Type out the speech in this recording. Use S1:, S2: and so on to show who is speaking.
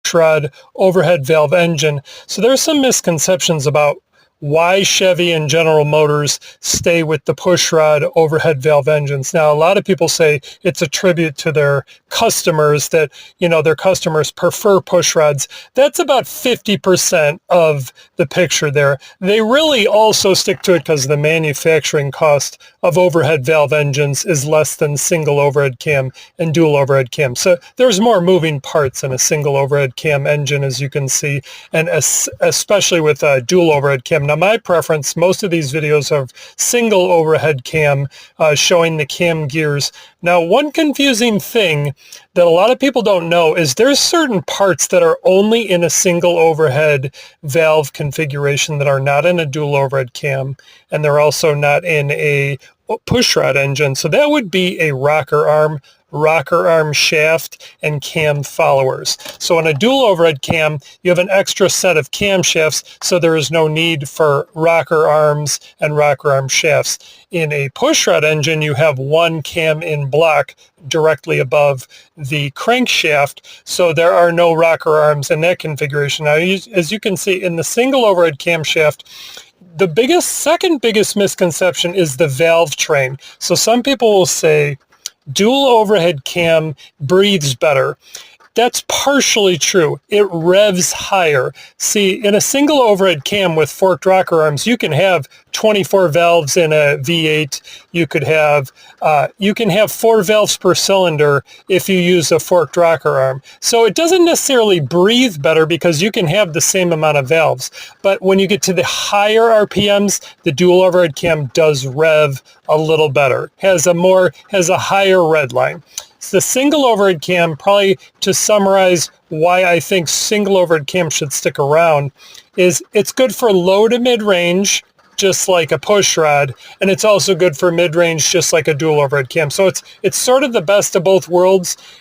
S1: Pushrod overhead valve engine. So there's some misconceptions about why Chevy and General Motors stay with the pushrod overhead valve engines. Now, a lot of people say it's a tribute to their customers, that, their customers prefer pushrods. That's about 50% of the picture there. They really also stick to it because the manufacturing cost of overhead valve engines is less than single overhead cam and dual overhead cam. So there's more moving parts in a single overhead cam engine, as you can see, and especially with a dual overhead cam. Now, my preference, most of these videos have single overhead cam showing the cam gears. Now, one confusing thing that a lot of people don't know is there's certain parts that are only in a single overhead valve configuration that are not in a dual overhead cam, and they're also not in a pushrod engine. So that would be a rocker arm shaft, and cam followers. So in a dual overhead cam, you have an extra set of cam shafts, so there is no need for rocker arms and rocker arm shafts. In a pushrod engine, you have one cam in block directly above the crankshaft, so there are no rocker arms in that configuration. Now, as you can see, in the single overhead camshaft, the second biggest misconception is the valve train. So some people will say dual overhead cam breathes better. That's partially true. It revs higher. See, in a single overhead cam with forked rocker arms, you can have 24 valves in a V8. You can have 4 valves per cylinder if you use a forked rocker arm. So it doesn't necessarily breathe better because you can have the same amount of valves. But when you get to the higher RPMs, the dual overhead cam does rev a little better, has a higher red line. The single overhead cam, probably to summarize why I think single overhead cam should stick around, is it's good for low to mid-range, just like a pushrod, and it's also good for mid-range, just like a dual overhead cam. So it's sort of the best of both worlds.